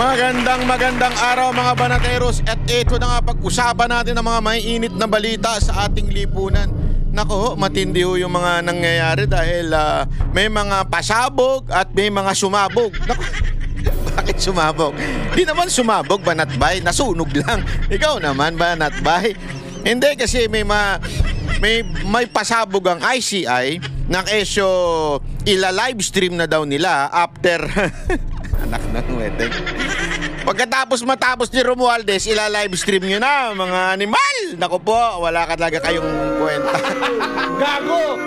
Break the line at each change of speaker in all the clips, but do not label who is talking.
Magandang araw mga banateros. At ito na nga, pag-usapan natin ang mga maiinit na balita sa ating lipunan. Nako ho, matindi ho yung mga nangyayari dahil may mga pasabog at may mga sumabog. Nako, bakit sumabog? Di naman sumabog, Banatbay, nasunog lang. Ikaw naman, Banatbay. Hindi, kasi may pasabog ang ICI na kesyo ila-livestream na daw nila after anak ng wedding. Matapos ni Romualdez, ila-livestream nyo na, mga animal. Naku po, wala ka talaga kayong kwenta. Gago!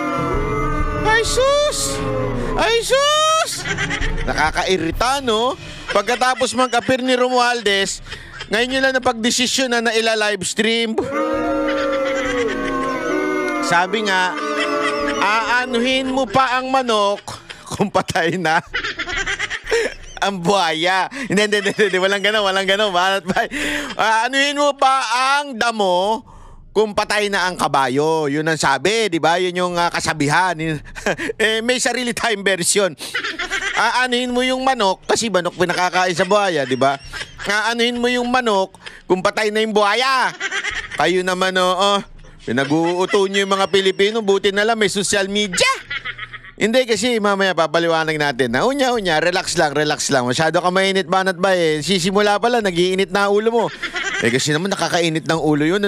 Ay sus! Ay sus! Nakakairita, no? Pagkatapos mag-appear ni Romualdez, ngayon nyo lang napag-desisyon na ila-livestream. Sabi nga, aanuhin mo pa ang manok kung patay na ang buhaya. Hindi, walang gano'n. Anuhin mo pa ang damo kung patay na ang kabayo. Yun ang sabi, di ba? Yun yung kasabihan. May sarili tayong version. Anuhin mo yung manok, kasi manok pinakakain sa buhaya, di ba? Anuhin mo yung manok kung patay na yung buhaya. Kayo naman, pinag-uuto nyo yung mga Pilipino, buti na lang may social media. Hindi, kasi mamaya papaliwanag natin na unya, relax lang. Masyado ka mainit, Banatbay. Sisimula pala, nag-iinit na ulo mo. Kasi naman nakakainit ng ulo yun.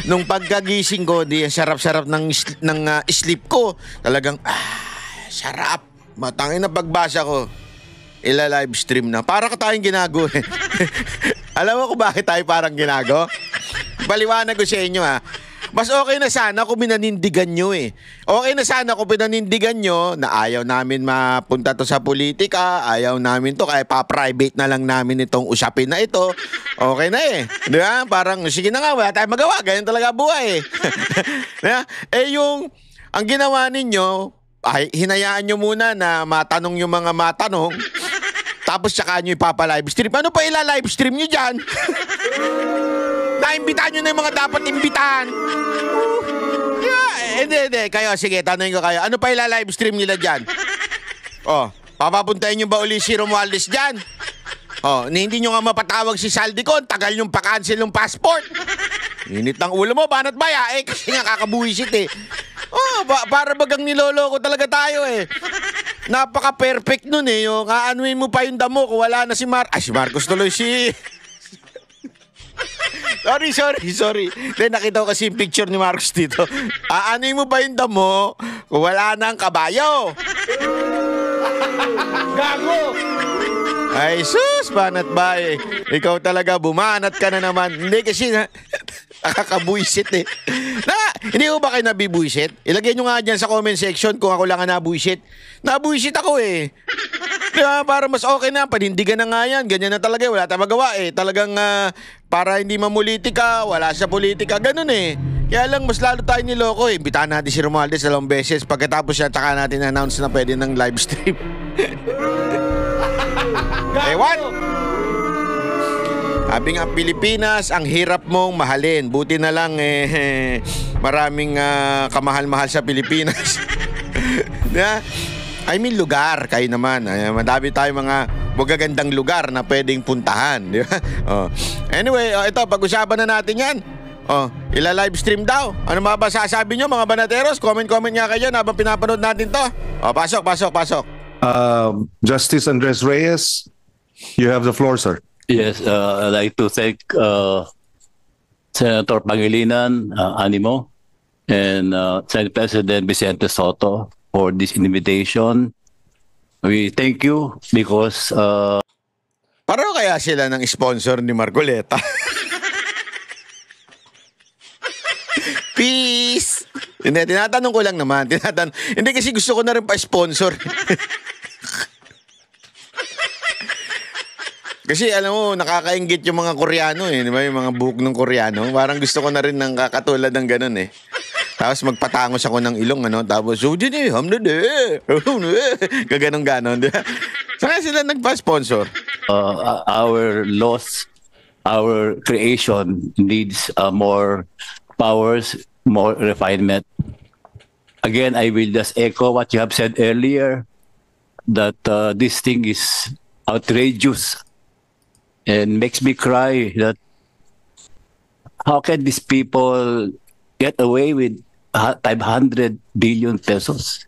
Nung pagkagising ko, di sarap-sarap ng sleep ko. Talagang, sarap. Matangin na pagbasa ko. Ila-livestream na. Para ka tayong ginago eh. Alam mo kung bakit tayo parang ginago? Paliwanag ko sa inyo Mas okay na sana kung pinanindigan nyo eh. Okay na sana kung pinanindigan nyo na ayaw namin mapunta to sa politika, ayaw namin to, kaya pa-private na lang namin itong usapin na ito. Okay na eh. Di ba? Parang, sige na nga, wala tayong magawa. Ganyan talaga buhay eh. Diba? Ang ginawa ninyo, hinayaan nyo muna na matanong yung mga matanong, tapos saka nyo ipapa-livestream. Ano pa ila-livestream nyo dyan? Naimbitahan nyo na yung mga dapat imbitahan. Hindi. Kayo, sige, tanongin ko kayo. Ano pa ila-livestream nila dyan? Papapuntahin nyo ba uli si Romualdez dyan? Hindi nyo nga mapatawag si Saldicon. Tagal nyong pa-cancel yung passport. Init ng ulo mo, Banatbay, kasi nga kakabuisit eh. Para bagang niloloko talaga tayo eh. Napaka-perfect nun eh. Yung aanuin mo pa yung damo kung wala na si si Marcos tuloy Sorry. Then nakita ko kasi yung picture ni Marcos dito. Aanuin mo pa yung damo kung wala na ang kabayo. Gago! Ay sus, Banatbay. Ikaw talaga, bumanat ka na naman. Hindi kasi nakakabuisit eh. Hindi ko ba kayo nabibuisit? Ilagay nyo nga dyan sa comment section kung ako lang ang nabuisit. Nabuisit ako eh. Diba, para mas okay na, panindigan na nga yan. Ganyan na talaga, wala tayong magawa eh. Talagang para hindi mamulitika, wala sa politika, ganun eh. Kaya lang mas lalo tayo niloko eh. Imbitahan natin si Romualdez 2 beses. Pagkatapos yan, tsaka natin announce na pwede ng live stream. Ewan! Sabi nga, Pilipinas, ang hirap mong mahalin. Buti na lang maraming kamahal-mahal sa Pilipinas. Yeah? I mean lugar, kayo naman. Madami tayong mga magagandang lugar na pwedeng puntahan, di ba? Anyway, ito, pag-usapan na natin yan. Ila-livestream daw. Ano ba sasabi nyo, mga banateros? Comment nga kayo habang pinapanood natin to. Pasok.
Justice Andres Reyes, you have the floor, sir.
Yes, I'd like to thank Senator Pangilinan, Animo, and Senate President Vicente Soto for this invitation. We thank you because
paano kaya sila ng sponsor ni Marcoleta? Peace! Hindi, tinatanong ko lang naman. Hindi kasi gusto ko na rin pa-sponsor. Kasi alam mo, nakakainggit yung mga Koreano eh. Di ba? Yung mga buhok ng Koreano. Parang gusto ko na rin ng kakatulad ng ganun eh. Tapos magpatangos ako ng ilong, tapos, gaganong-ganon, di ba? Saka sila nagpa-sponsor.
Our laws, our creation needs more powers, more refinement. Again, I will just echo what you have said earlier, that this thing is outrageous. and makes me cry that how can these people get away with 500 billion pesos?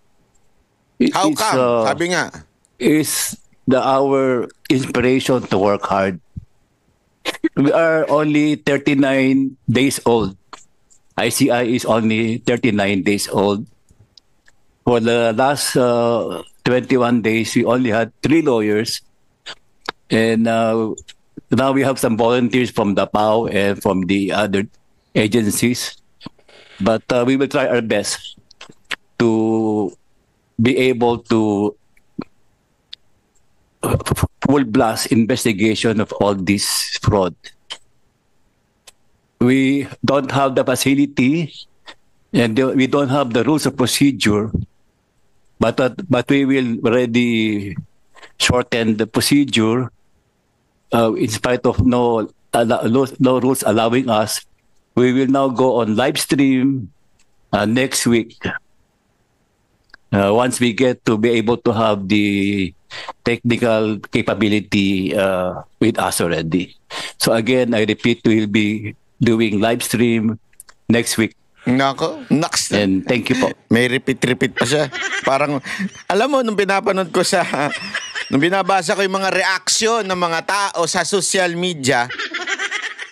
How
It's,
come? Sabi nga.
is our inspiration to work hard. We are only 39 days old. ICI is only 39 days old. For the last 21 days, we only had 3 lawyers. And now we have some volunteers from the PAO and from the other agencies. But we will try our best to be able to full blast investigation of all this fraud. We don't have the facility and we don't have the rules of procedure, but we will already shorten the procedure in spite of no rules allowing us. We will now go on live stream next week. Once we get to be able to have the technical capability with us already. So again, I repeat, we'll be doing live stream next week.
Nako, next.
And thank you po.
May repeat pa siya. Parang, alam mo, nung pinapanood ko nung binabasa ko yung mga reaksyon ng mga tao sa social media,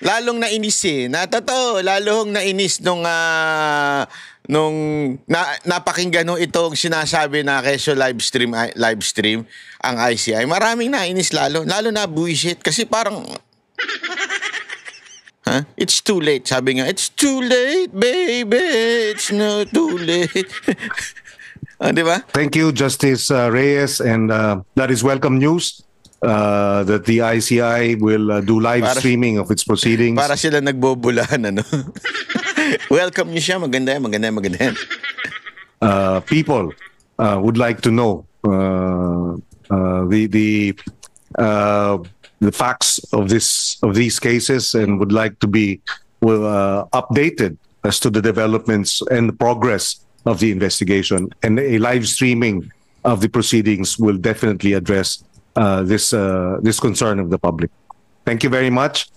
lalong nainis na totoo, lalong nainis nung napakinggan nung itong sinasabi na kesyo live stream ang ICI. Maraming nainis lalo na bullshit kasi parang it's too late. Sabi nga, it's too late, baby. It's not too late. Di ba?
Thank you, Justice Reyes, and that is welcome news. That the ICI will do live streaming of its proceedings.
Para sila nagbobulahan, ano? Welcome niyo siya. Maganda yan.
People would like to know the facts of these cases and would like to be updated as to the developments and the progress of the investigation. And a live streaming of the proceedings will definitely address this concern of the public. Thank you very much.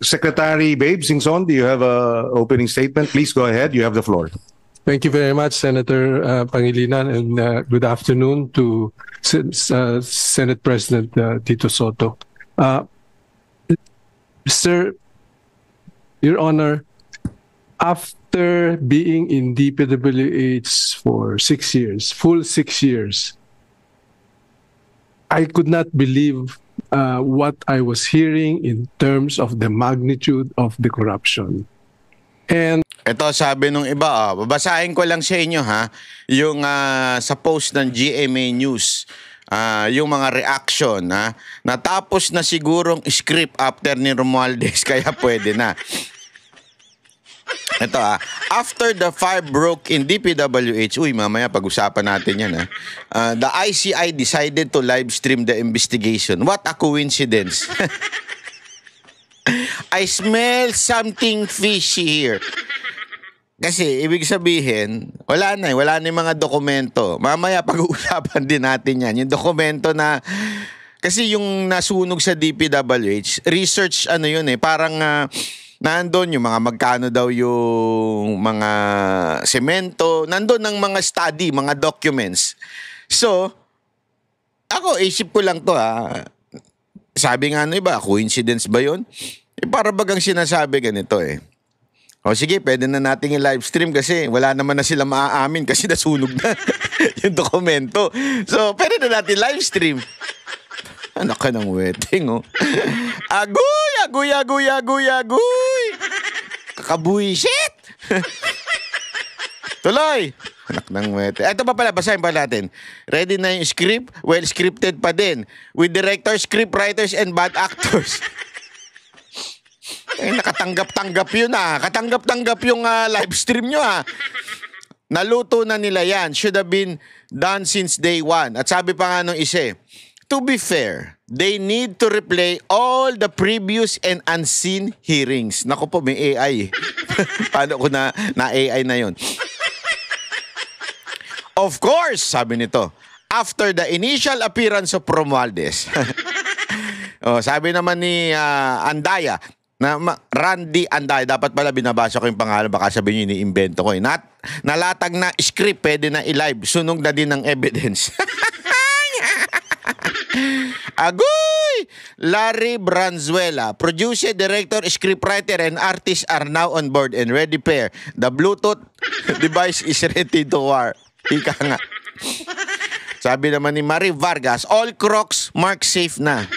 Secretary Babe Singson, do you have an opening statement? Please go ahead. You have the floor.
Thank you very much, Senator Pangilinan, and good afternoon to Senate President Tito Soto. Sir, Your Honor, after being in DPWH for 6 years, full 6 years, I could not believe what I was hearing in terms of the magnitude of the corruption. And
ito sabi nung iba, babasahin ko lang sa inyo yung sa post ng GMA News, yung mga reaction natapos na sigurong script after ni Romualdez kaya pwede na. Ito after the fire broke in DPWH, mamaya pag-usapan natin yan the ICI decided to live stream the investigation. What a coincidence. I smell something fishy here. Kasi ibig sabihin, wala na yung mga dokumento. Mamaya pag-uusapan din natin yan. Yung dokumento na, kasi yung nasunog sa DPWH, research yun parang nandun yung mga magkano daw yung mga semento, nandun ang mga study, mga documents. So, ako, isip ko lang to sabi nga iba, coincidence ba yun? Para bagang sinasabi ganito O sige, pwede na nating i-live stream kasi wala naman na sila maaamin kasi nasunog na yung dokumento. So, pwede na natin live stream. Anak ka ng wedding, Agoy! Agoy! Agoy! Agoy! Agoy! Kakabuisit! Tuloy! Anak ng wedding. Ito pa pala, basahin pa natin. Ready na yung script? Well, scripted pa din. With directors, script writers, and bad actors. Nakatanggap-tanggap yun Katanggap-tanggap yung live stream nyo Naluto na nila yan. Should have been done since day one. At sabi pa nga nung isa to be fair, they need to replay all the previous and unseen hearings. Naku po, may AI. Paano ko na AI na yun? Of course, sabi nito, after the initial appearance of Romualdez. Oh, sabi naman ni Andaya, Randy Andaya, dapat pala binabasa ko yung pangalan, baka sabihin nyo iniimbento ko. Nalatag na script, pwede na i-live, sunog na din ng evidence. Agoy! Larry Branzuela, producer, director, scriptwriter, and artist are now on board and ready pair. The Bluetooth device is ready to war. Ika nga. Sabi naman ni Marie Vargas, all Crocs mark safe na.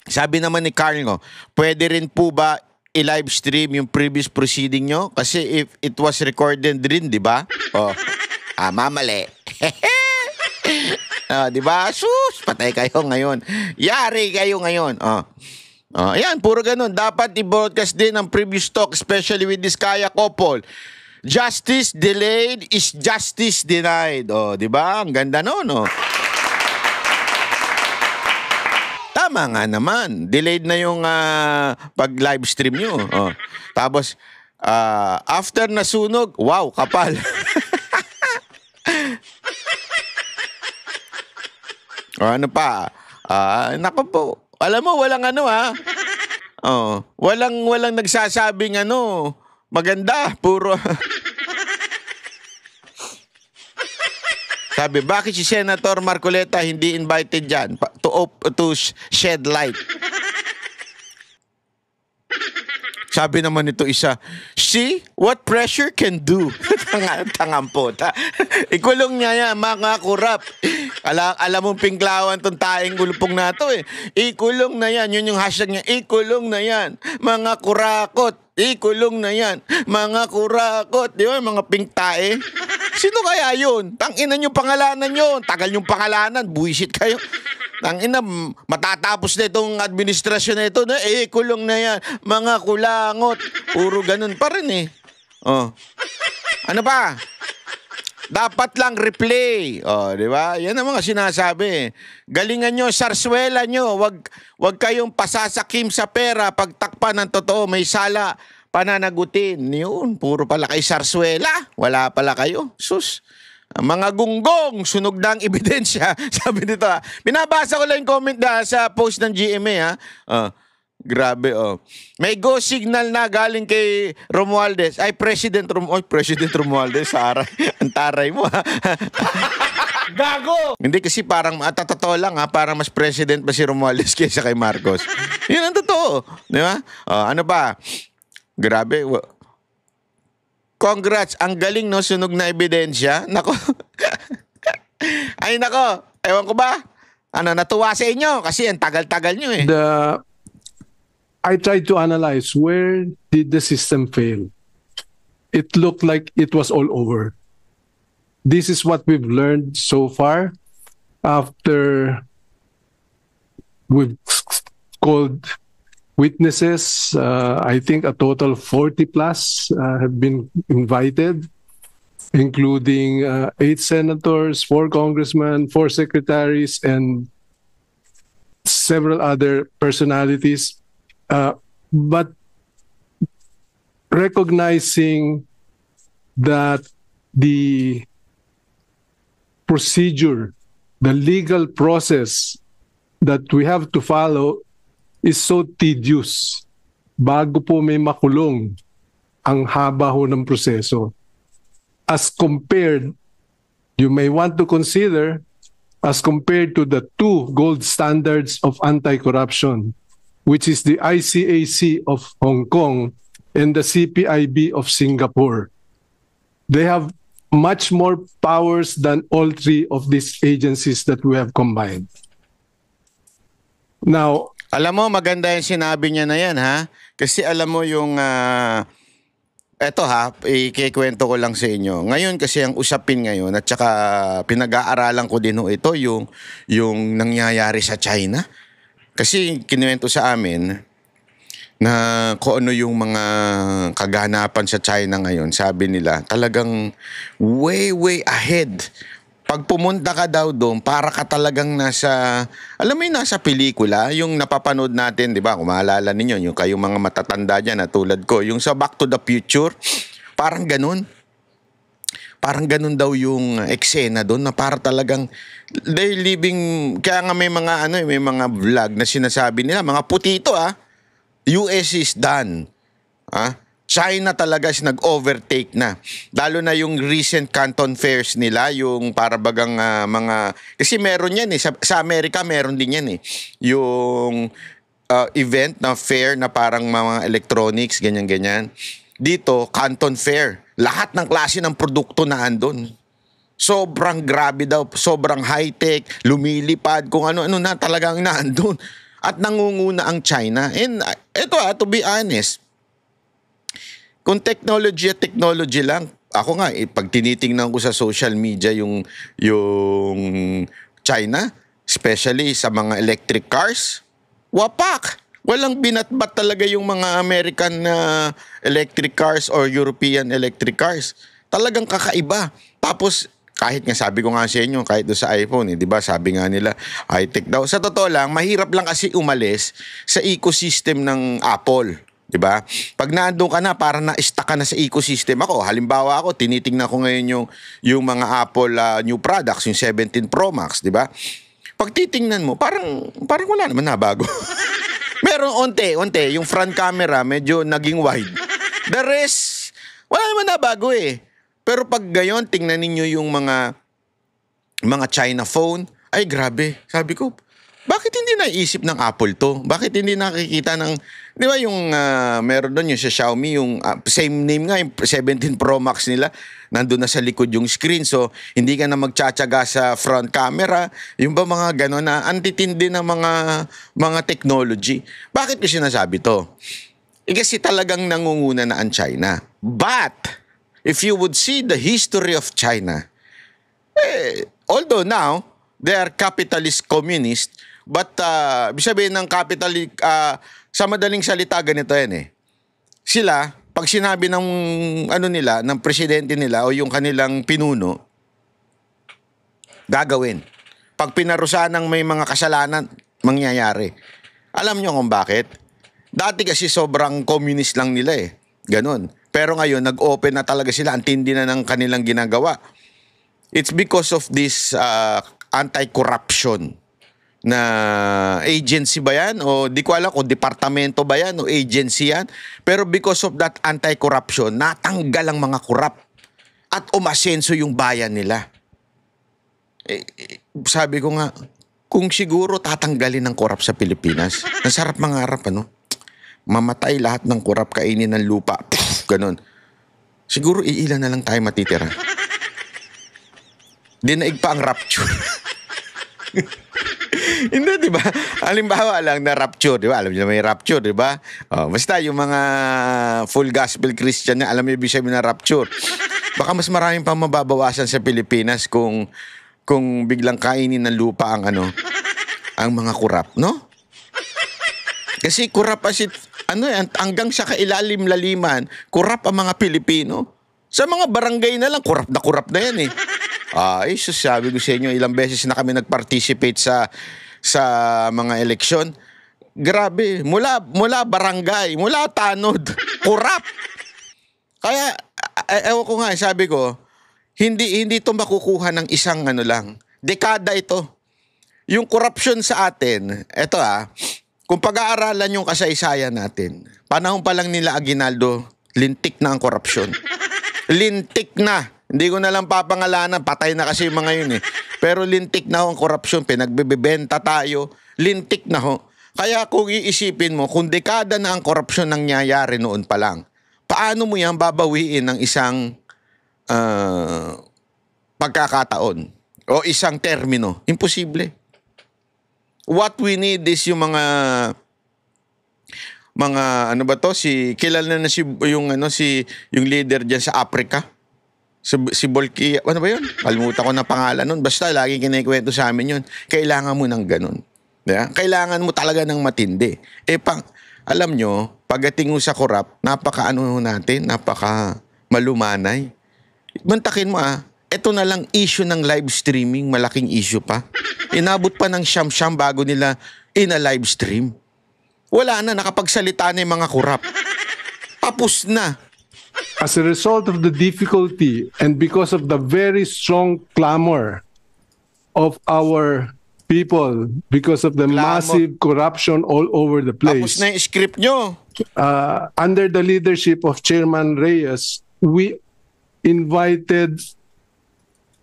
Sabi naman ni Carlo, pwede rin po ba i-live stream yung previous proceeding nyo? Kasi if it was recorded rin, di ba? Oh, mamali. Di ba? Sus, patay kayo ngayon. Yari kayo ngayon. Ayan, puro ganun. Dapat i-broadcast din ang previous talk, especially with this Kaya couple. Justice delayed is justice denied. Di ba? Ang ganda nun, Tama nga naman. Delayed na yung pag-live stream nyo. Tapos, after nasunog, wow, kapal. Ano pa? Nako po. Alam mo, walang walang nagsasabing maganda. Puro. Sabi, bakit si Senator Marcoleta hindi invited dyan to shed light? Sabi naman nito isa, see what pressure can do. Tangampota. Ikulong niya yan, mga kurap. Alam mong pingklawan tong taing gulpong na to eh. Ikulong na yan. Yun yung hashtag niya. Ikulong na yan. Mga kurakot. Ikulong na yan. Mga kurakot. Di ba? Mga pingtae. Sino kaya yun? Tanginan yung pangalanan yun. Tagal yung pangalanan. Buisit kayo. Tangina, matatapos na itong administrasyon na ito. Kulong na yan. Mga kulangot. Puro ganun pa rin eh. Ano pa? Dapat lang replay. Di ba? Yan ang mga sinasabi. Galingan nyo, sarswela nyo. Wag kayong pasasakim sa pera. Pagtakpan ng totoo, may sala. Pananagutin. Yun, puro pala kay sarswela. Wala pala kayo. Sus. Mga gunggong, sunog na ang ebidensya. Sabi dito Binabasa ko lang yung comment sa post ng GMA Grabe May go signal na galing kay Romualdez. Ay, President Romualdez. Ang taray mo Gago! Hindi kasi parang totoo lang parang mas president pa si Romualdez kaysa kay Marcos. Yun ang totoo. Di ba? Ano ba? Grabe. Congrats, ang galing sunog na ebidensya. Nako. Ay nako, ewan ko ba? Natuwa sa inyo kasi ang tagal-tagal nyo eh.
I tried to analyze where did the system fail. It looked like it was all over. This is what we've learned so far after we've called witnesses. I think a total 40 plus have been invited, including 8 senators, 4 congressmen, 4 secretaries, and several other personalities. But recognizing that the procedure, the legal process that we have to follow is so tedious. Bago po may makulong, ang haba ho ng proseso. As compared, you may want to consider, as compared to the 2 gold standards of anti-corruption, which is the ICAC of Hong Kong and the CPIB of Singapore. They have much more powers than all 3 of these agencies that we have combined. Now,
alam mo, maganda yung sinabi niya na yan, Kasi alam mo yung, eto ikikwento ko lang sa inyo. Ngayon kasi ang usapin ngayon, at saka pinag-aaralan ko din ito, yung nangyayari sa China. Kasi kinuwento sa amin na kung ano yung mga kaganapan sa China ngayon, sabi nila, talagang way ahead. Pag pumunta ka daw doon, para ka talagang nasa, alam mo yung nasa pelikula, yung napapanood natin, di ba? Kung maalala ninyo, yung kayong mga matatanda dyan na tulad ko, yung sa Back to the Future, parang ganun. Parang ganun daw yung eksena doon na para talagang they living, kaya nga may mga may mga vlog na sinasabi nila, mga putito US is done. China talaga is nag-overtake na. Lalo na yung recent Canton Fairs nila, yung para bagang mga, kasi meron yan sa Amerika meron din yan yung event na fair na parang mga electronics, ganyan-ganyan. Dito, Canton Fair. Lahat ng klase ng produkto na andun. Sobrang grabe daw, sobrang high-tech, lumilipad, kung ano-ano na talagang naandun. At nangunguna ang China. And ito to be honest, kung technology lang, ako nga, pag tinitingnan ko sa social media yung China, especially sa mga electric cars, wapak! Walang binatbat talaga yung mga American electric cars or European electric cars. Talagang kakaiba. Tapos, kahit nga sabi ko nga sa inyo, kahit doon sa iPhone, di ba? Sabi nga nila, high-tech daw. Sa totoo lang, mahirap lang kasi umalis sa ecosystem ng Apple. Di ba? Pag naandun ka na, para na-stuck ka na sa ecosystem. Halimbawa ako, tinitingnan ko ngayon yung mga Apple new products, yung 17 Pro Max, di ba? Pag titingnan mo, parang wala naman na bago. Meron onte, yung front camera medyo naging wide. The rest, wala naman na bago Pero pag gayon, tingnan ninyo yung mga China phone, ay grabe. Sabi ko, bakit hindi naisip ng Apple to? Bakit hindi nakikita ng, di ba yung meron doon yung sa Xiaomi, yung same name nga, yung 17 Pro Max nila, nandun na sa likod yung screen. So, hindi ka na magtsatsaga sa front camera. Yung ba mga gano'n na antitindi ng mga technology. Bakit ko sinasabi to? Kasi talagang nangunguna na ang China. But, if you would see the history of China, although now, they are capitalist communist, but sabihin ng capitalist, sa madaling salita, ganito yan Sila, pag sinabi ng nila, ng presidente nila o yung kanilang pinuno, gagawin. Pag pinarusahan ng may mga kasalanan, mangyayari. Alam nyo kung bakit? Dati kasi sobrang communist lang nila Ganon. Pero ngayon, nag-open na talaga sila. Ang tindi na ng kanilang ginagawa. It's because of this anti-corruption na agency ba yan? O di ko alam kung departamento ba yan o agency yan. Pero because of that anti-corruption, natanggal ang mga korap at umasenso yung bayan nila. Sabi ko nga, kung siguro tatanggalin ng korap sa Pilipinas, nasarap mangarap mamatay lahat ng korap, kainin ng lupa, ganon. Siguro iilan na lang tayo matitira. Dinaig pa ang rapture. Hindi, di ba? Halimbawa lang na rapture, di ba? Alam niyo may rapture, di ba? Basta yung mga full gospel Christian na, alam niyo ibig sabihin na rapture. Baka mas maraming pang mababawasan sa Pilipinas kung biglang kainin ng lupa ang ang mga kurap, no? Kasi kurap kasi hanggang sa kailalim-laliman, kurap ang mga Pilipino. Sa mga barangay na lang, kurap na yan sabi ko sa inyo, ilang beses na kami nag-participate sa mga eleksyon. Grabe, mula barangay, mula tanod, kurap. Kaya, ewan ko nga, sabi ko, hindi ito makukuha ng isang lang. Dekada ito. Yung corruption sa atin, eto kung pag-aaralan yung kasaysayan natin, panahon pa lang nila Aguinaldo, lintik na ang korupsyon. Lintik na. Hindi ko na lang papangalanan, patay na kasi yung mga yun Pero lintik na ang korupsyon, pinagbebenta tayo, lintik na Kaya kung iisipin mo, kung dekada na ang korupsyon nangyayari noon pa lang, paano mo yan babawiin ng isang pagkakataon o isang termino? Imposible. What we need is yung mga kilala na yung leader diyan sa Africa. Si Bolkia, ano ba yun? Kalimutan ko na pangalan nun. Basta lagi kinikwento sa amin yun. Kailangan mo ng ganun. Yeah? Kailangan mo talaga ng matindi. Alam nyo, pagdating mo sa korap, napaka malumanay. Mantakin mo ito na lang issue ng live streaming, malaking issue pa. Inabot pa ng siyam-siyam bago nila ina-live stream. Wala na, nakapagsalita na yung mga korap. Tapos na.
as a result of the difficulty and because of the very strong clamor of our people, because of the
Clamor.
massive corruption all over the
Tapos
place,
na yung script nyo.
under the leadership of Chairman Reyes, we invited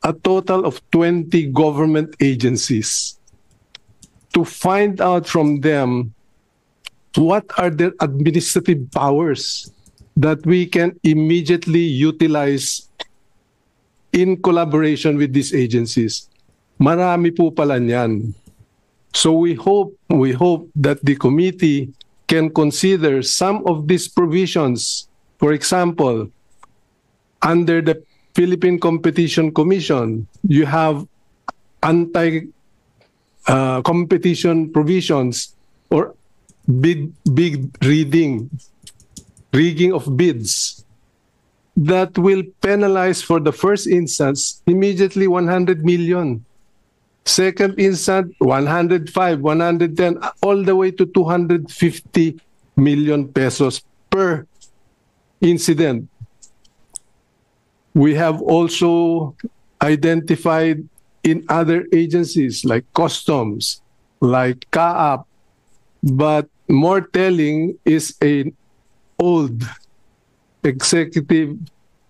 a total of 20 government agencies to find out from them what are their administrative powers that we can immediately utilize in collaboration with these agencies. Marami po pala niyan. So we hope that the committee can consider some of these provisions. For example, under the Philippine Competition Commission, you have anti-competition provisions or bid rigging of bids that will penalize for the first instance immediately 100 million. Second instance, 105, 110, all the way to 250 million pesos per incident. We have also identified in other agencies like customs, like CAAP, but more telling is an old executive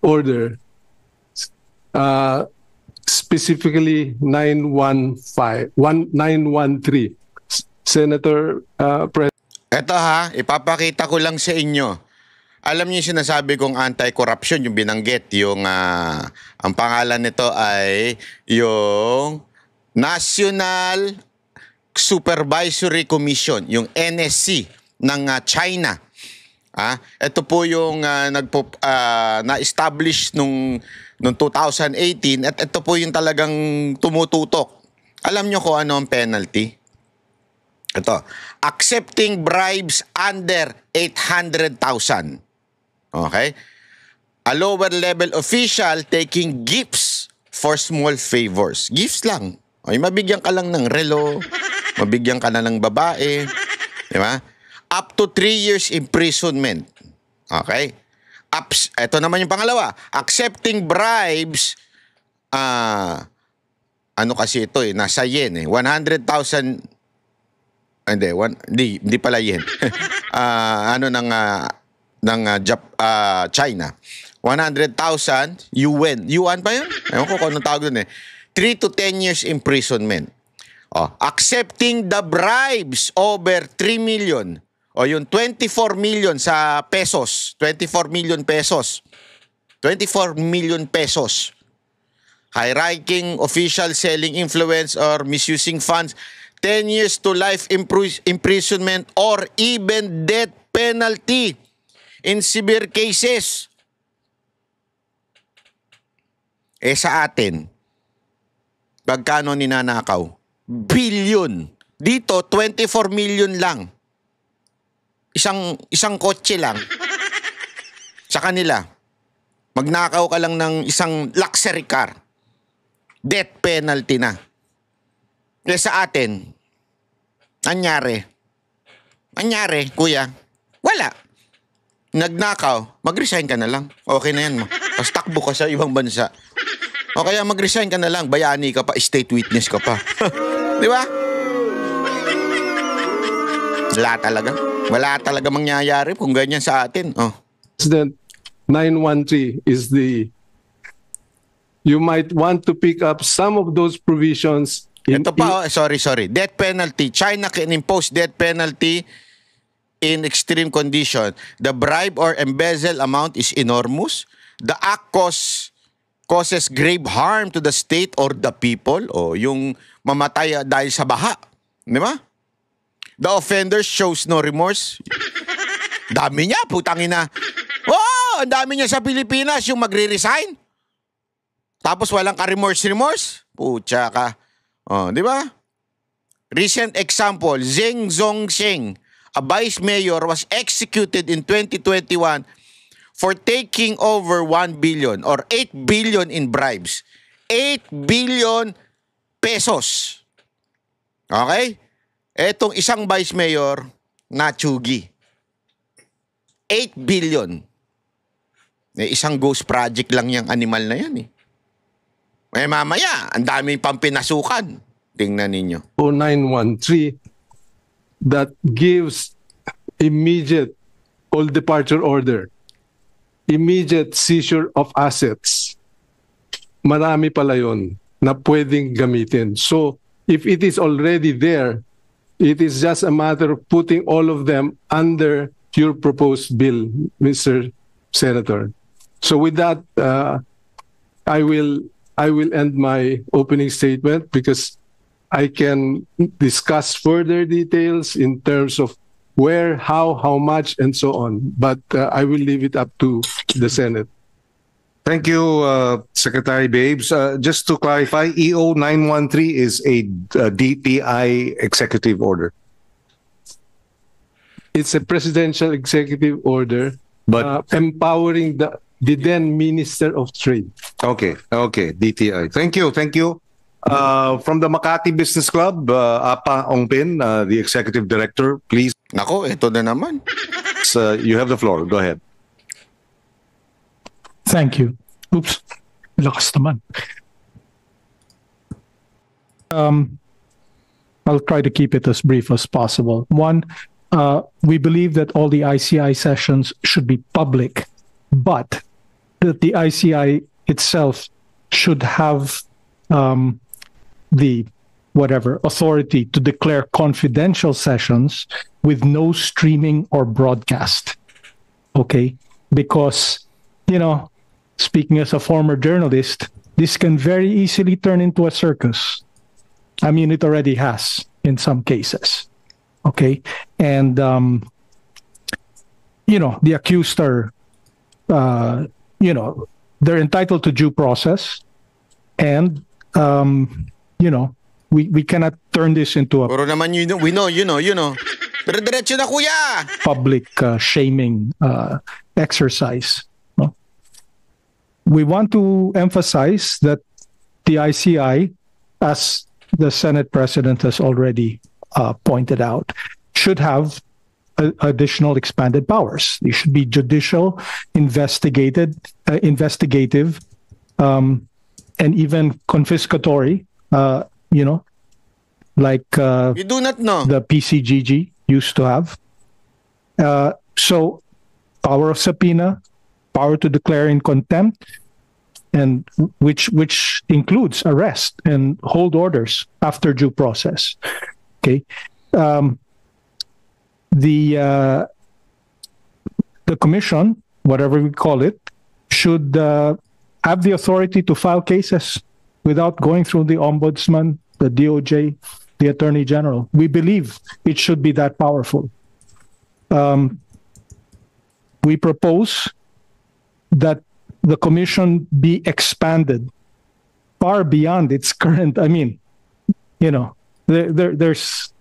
order, specifically 913. Senator President.
Eto ha, ipapakita ko lang sa inyo. Alam niyo yung sinasabi kong anti-corruption, yung binanggit, yung ang pangalan nito ay yung National Supervisory Commission, yung NSC ng China. Ito po yung na-establish nung 2018 at ito po yung talagang tumututok. Alam niyo kung ano ang penalty? Ito, accepting bribes under 800,000. Okay? A lower level official taking gifts for small favors. Gifts lang. Ay, mabigyan ka lang ng relo, mabigyan ka na ng babae, di ba? Up to 3 years imprisonment. Okay? Ito naman yung pangalawa. Accepting bribes, ano kasi ito nasa yen 100,000, hindi pala yen. China. 100,000 yuan. Yuan pa yun? Ewan ko kung anong tawag dun 3 to 10 years imprisonment. Accepting the bribes over 3 million. Yung 24 million sa pesos. 24 million pesos. 24 million pesos. High-ranking official selling influence or misusing funds. 10 years to life imprisonment or even death penalty in severe cases. Sa atin, pagkano ninanakaw? Billion. Dito, 24 million lang. Isang kotse lang. Sa kanila, magnakaw ka lang ng isang luxury car. Death penalty na. Sa atin, anyari, kuya, wala. Nagnakaw, mag-resign ka na lang. Okay na yan mo. Tapos takbo ka sa ibang bansa. O kaya mag-resign ka na lang, bayani ka pa, state witness ka pa. Di ba? Wala talaga mangyayari kung ganyan sa atin.
President, 913 is you might want to pick up some of those provisions.
Ito pa, sorry. Death penalty. China can impose death penalty in extreme condition. The bribe or embezzle amount is enormous. The act causes grave harm to the state or the people. Yung mamatay dahil sa baha. Di ba? The offender shows no remorse. Dami niya, putangina. Ang dami niya sa Pilipinas, yung magre-resign. Tapos walang ka-remorse. Pucha ka. Di ba? Recent example, Zheng Zhongsheng, a vice mayor, was executed in 2021 for taking over 1 billion or 8 billion in bribes. 8 billion pesos. Okay? Etong isang vice mayor, natsugi. 8 billion. Isang ghost project lang yung animal na yan eh. Mamaya, ang daming pang pinasukan. Tingnan ninyo.
0913 that gives immediate all departure order, immediate seizure of assets. Marami pala yun na pwedeng gamitin. So, if it is already there, it is just a matter of putting all of them under your proposed bill, Mr. Senator. So with that, I will end my opening statement because I can discuss further details in terms of where, how much, and so on. But I will leave it up to the Senate.
Thank you, Secretary Babes. Just to clarify, EO 913 is a DTI executive order.
It's a presidential executive order,
But
empowering the then Minister of Trade.
okay, DTI. Thank you. From the Makati Business Club, Apa Ongpin, the executive director, please.
Nako, ito na naman.
You have the floor. Go ahead.
Thank you. Oops. Lakas naman. I'll try to keep it as brief as possible. One, we believe that all the ICI sessions should be public, but that the ICI itself should have the authority to declare confidential sessions with no streaming or broadcast. Okay? Because, speaking as a former journalist, this can very easily turn into a circus. I mean, it already has in some cases. Okay? And, the accused are, they're entitled to due process. And, we cannot turn this into a
Puro naman we know. Pero diretso na kuya!
public shaming exercise. No? We want to emphasize that the ICI, as the Senate President has already pointed out, should have additional expanded powers. They should be judicial, investigative, and even confiscatory. Like
You do not know.
the PCGG used to have. So, power of subpoena, power to declare in contempt, and which includes arrest and hold orders after due process. Okay, the commission, whatever we call it, should have the authority to file cases without going through the ombudsman, the DOJ, the Attorney General. We believe it should be that powerful. We propose that the commission be expanded far beyond its current. I mean, there's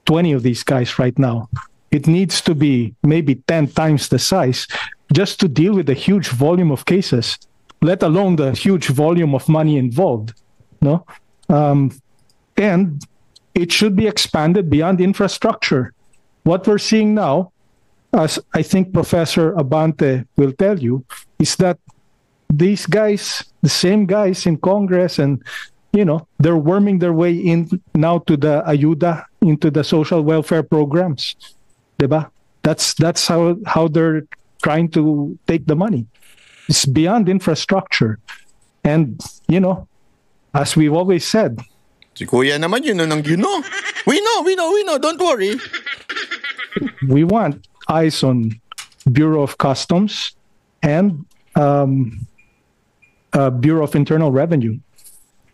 20 of these guys right now. It needs to be maybe 10 times the size just to deal with the huge volume of cases, let alone the huge volume of money involved. No? And it should be expanded beyond infrastructure. What we're seeing now, as I think Professor Abante will tell you, is that these guys, the same guys in Congress, and they're worming their way in now to the ayuda, into the social welfare programs. Diba? That's how they're trying to take the money. It's beyond infrastructure. And, as we've always said,
Si kuya naman, We know. Don't worry.
we want eyes on Bureau of Customs and Bureau of Internal Revenue.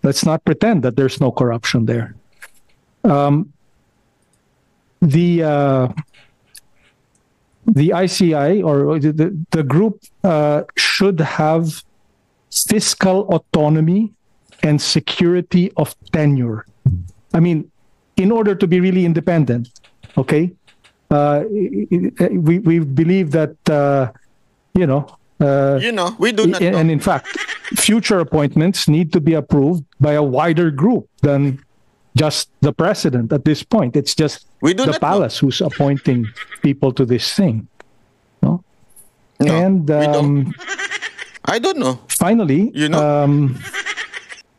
Let's not pretend that there's no corruption there. The ICI or the group should have fiscal autonomy and security of tenure. I mean, in order to be really independent, okay? We believe that,
We do not know.
and in fact, future appointments need to be approved by a wider group than just the president at this point. It's just
We do
the
not know.
palace who's appointing people to this thing. No?
No,
And
we don't. I don't know.
finally,
You know?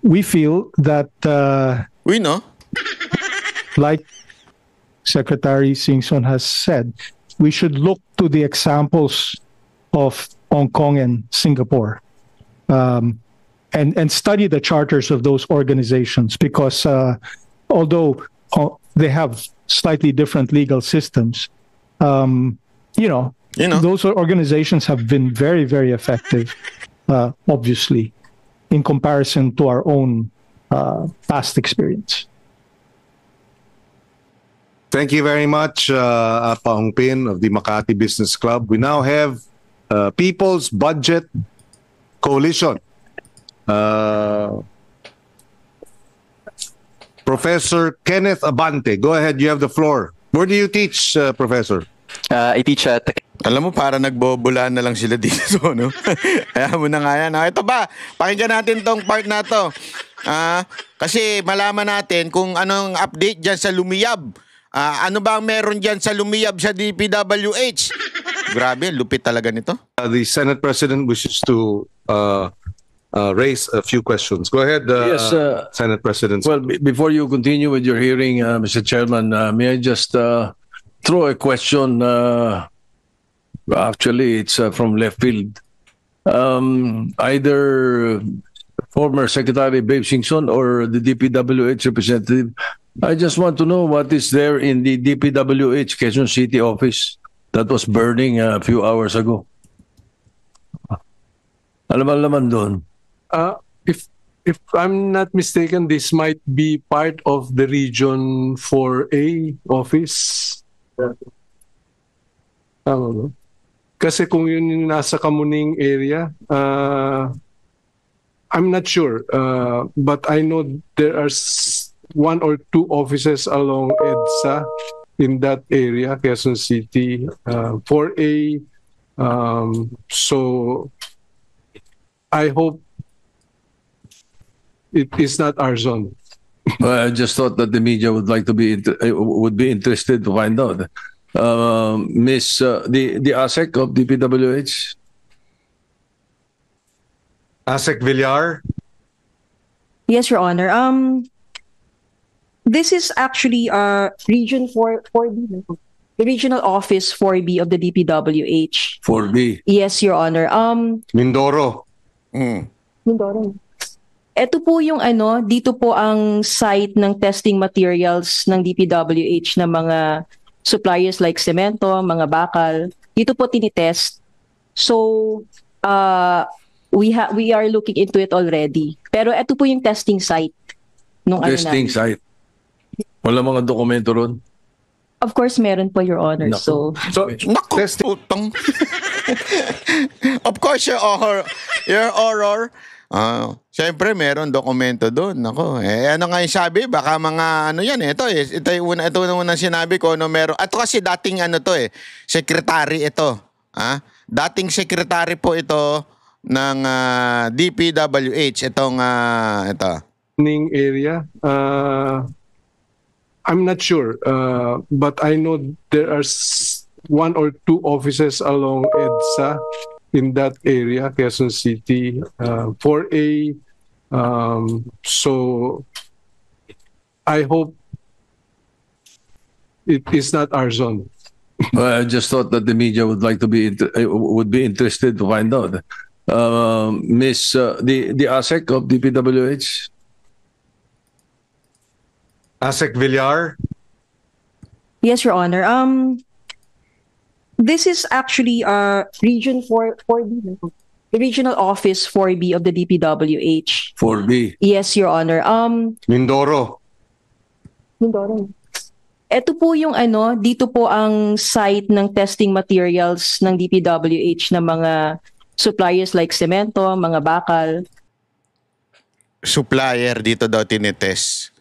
we feel that,
We know.
like Secretary Singson has said, we should look to the examples of Hong Kong and Singapore, and study the charters of those organizations, because although they have slightly different legal systems, those organizations have been very, very effective, obviously, in comparison to our own past experience.
Thank you very much, Apa Hong Pin of the Makati Business Club. We now have People's Budget Coalition. Professor Kenneth Abante, go ahead, you have the floor. Where do you teach, Professor?
I teach at
Alam mo, para nagbobolaan na lang sila dito, no? Kaya mo na nga yan. Ito ba, pakinggan natin tong part na to. Kasi malaman natin kung anong update dyan sa Lumiyab. Ano ba ang meron dyan sa Lumiyab sa DPWH? Grabe, lupit talaga nito.
The Senate President wishes to raise a few questions. Go ahead,
Yes,
Senate President.
Well, before you continue with your hearing, Mr. Chairman, may I just throw a question? Actually, it's from left field. Either former Secretary Babe Singson or the DPWH representative, I just want to know what is there in the DPWH Quezon City office that was burning a few hours ago. Alaman doon.
If I'm not mistaken, this might be part of the Region 4A office. Tama ba? Kasi kung yun yung nasa Kamuning area, I'm not sure. But I know there are one or two offices along EDSA in that area, Quezon City, 4A. So I hope it is not our zone.
I just thought that the media would like to would be interested to find out. Miss the ASEC of DPWH.
ASEC Villar.
Yes, Your Honor. This is actually Region 4B, the Regional Office 4B of the DPWH.
4B.
Yes, Your Honor.
Mindoro.
Mindoro. Ito po yung dito po ang site ng testing materials ng DPWH na mga suppliers like semento, mga bakal. Dito po tinitest. So, we are looking into it already. Pero ito po yung testing site.
Testing site. Wala mga dokumento ron?
Of course, meron po, Your Honor.
Naku.
So
Naku, putang. Of course, Your Honor. Siyempre, meron dokumento doon. Nako, ano nga yung sabi? Baka mga yan Ito yung unang sinabi ko. Meron. At kasi dating secretary ito. Dating secretary po ito ng DPWH. Ito.
Ning area, I'm not sure. But I know there are one or two offices along EDSA in that area, Quezon City, 4A. So I hope it is not our zone.
I just thought that the media would like to would be interested to find out. Miss the ASEC of DPWH.
ASEC Villar.
yes, Your Honor. This is actually Region 4B, the Regional Office 4B of the DPWH.
4B.
Yes, Your Honor.
Mindoro.
Mindoro. Ito po yung dito po ang site ng testing materials ng DPWH na mga suppliers like semento, mga bakal.
Supplier dito daw tinitest.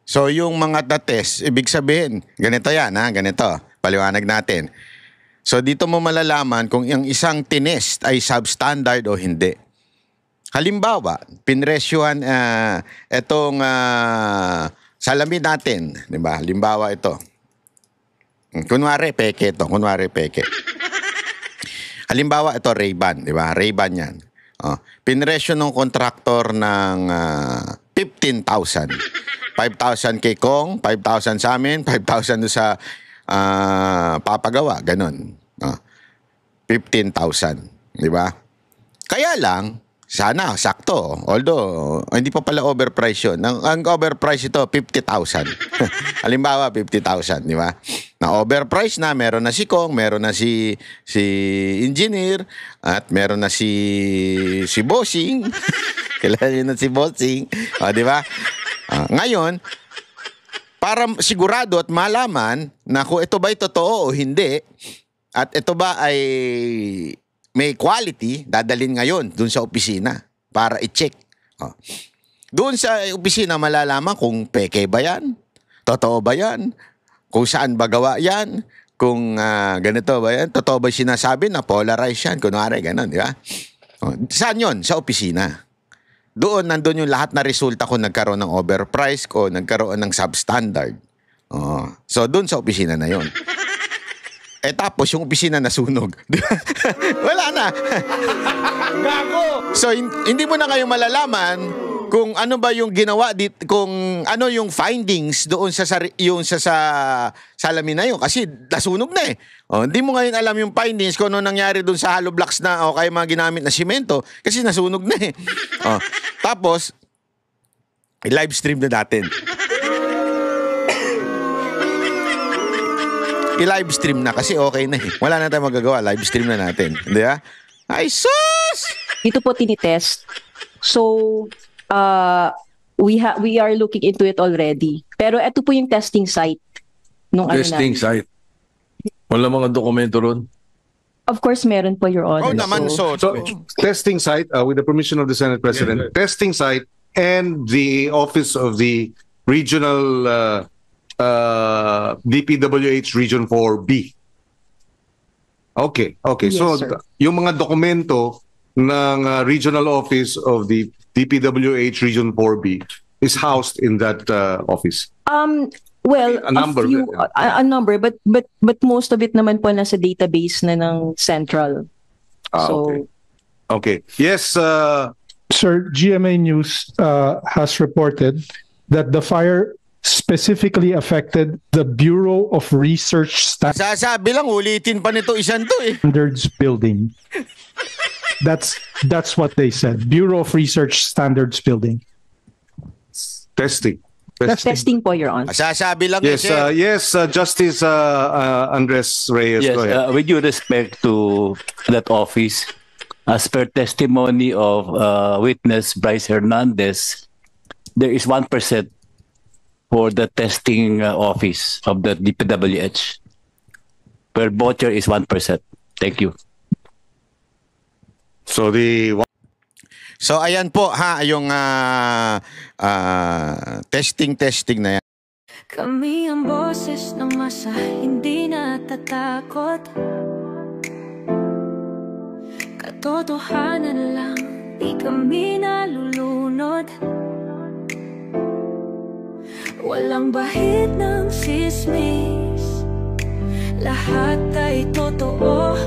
So yung mga test, ibig sabihin, ganito yan ganito. Paliwanag natin. So dito mo malalaman kung yung isang tinest ay substandard o hindi. Halimbawa, pinresyuhan itong salamin natin, di ba? Halimbawa ito. Kunwari peke ito, Halimbawa, ito Ray-Ban, di ba? Ray-Ban yan. Pinresyo ng kontraktor ng 15,000. 5,000 kay Kong, 5,000 sa amin, 5,000 doon sa papagawa, ganun. 15,000, di ba? Kaya lang, sana, sakto. Although, hindi pa pala overprice yun. Ang overprice ito, 50,000. Halimbawa, 50,000, di ba? Na overprice na, meron na si Kong, meron na si engineer, at meron na si Bossing. Kailangan yun na si Bossing. Di ba? Ngayon, para sigurado at malaman na kung ito ba'y totoo o hindi, at ito ba ay may quality, dadalhin ngayon dun sa opisina para i-check. Doon sa opisina malalaman kung peke ba yan, totoo ba yan, kung saan ba gawa yan, kung ganito ba yan, totoo ba sinasabi na polarized yan, kunwari gano'n, di ba? Saan yun? Sa opisina. Doon, nandun yung lahat na resulta kung nagkaroon ng overprice o nagkaroon ng substandard. So, doon sa opisina na yun. Tapos yung opisina nasunog. Wala na. Gago! So, hindi mo na kayo malalaman kung ano ba yung ginawa dito, kung ano yung findings doon sa salamin na yun. Kasi nasunog na eh. Hindi mo ngayon alam yung findings kung ano nangyari doon sa hollow blocks na o kaya mga ginamit na simento kasi nasunog na eh. Tapos, i-live stream na natin. I-live stream na kasi okay na eh. Wala na tayong magagawa. Live stream na natin. Hindi ba? Ay, sus!
Dito po tinitest. So, we are looking into it already. Pero ito po yung testing site.
Testing site. Wala mga dokumento ron?
Of course, meron po, Your Honor.
Naman,
So, testing site, with the permission of the Senate President, testing site and the office of the regional DPWH Region 4B. Okay.
Yes,
So,
sir.
yung mga dokumento ng regional office of the DPWH Region 4B is housed in that office.
Well,
A number,
a number, but most of it naman po nasa database na ng central.
Okay. Yes,
Sir, GMA News has reported that the fire specifically affected the Bureau of Research
sasabi lang, ulitin pa nito isang to eh.
Standards Building. That's what they said. Bureau of Research Standards Building.
testing.
Testing po, Your Honor.
Sasabi lang
Yes, Justice Andres Reyes.
Yes,
Go ahead.
with due respect to that office, as per testimony of witness Bryce Hernandez, there is 1% for the testing office of the DPWH. Per voucher is 1%. Thank you.
So
So ayan po ha, yung testing na yan.
Kami ang boses ng masa, hindi natatakot. Katotohanan lang, di kami nalulunod. Walang bahid ng sismis, lahat ay totoo.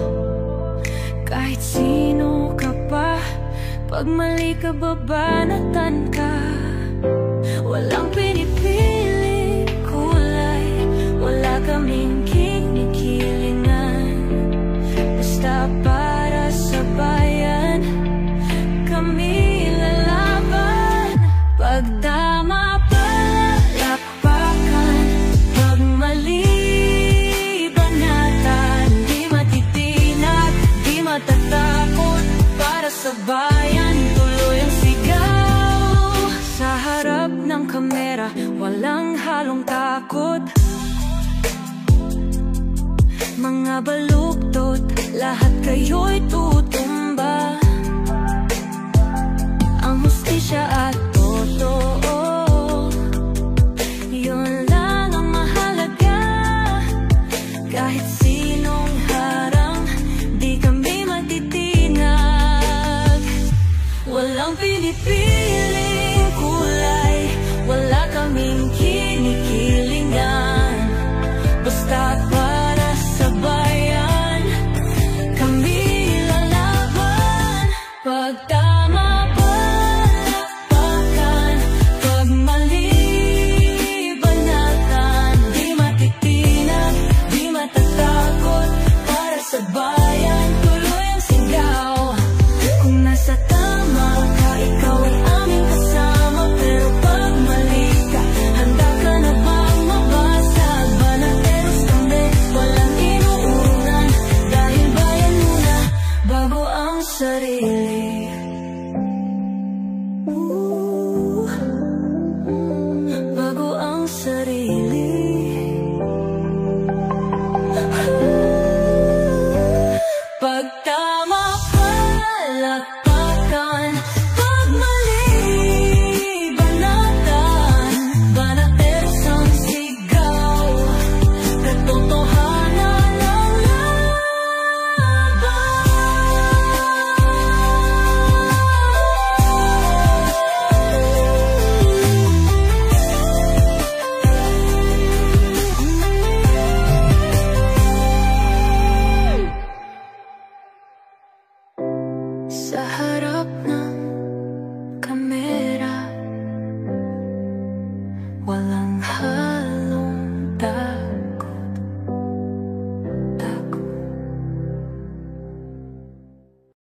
Kahit sino ka pa, pag mali ka babanatan ka. Walang pinipiling kulay, wala kaming kinikilingan. Basta para sa bayan, kami lalaban. Pagdama palakpakan, pag mali banatan. Di matitinag, di matatakot, para sa bayan tuloy ang sigaw. Sa harap ng kamera, walang halong takot. Mga baluktot, lahat kayo'y tutumba. Ang hustisya at totoo, yun lang ang mahalaga. Kahit sinong harang, di kami matitinag. Walang pinipiling kulay, wala kaming kinikilingan. Basta para sa bayan, kami sa harap ng kamera. Wala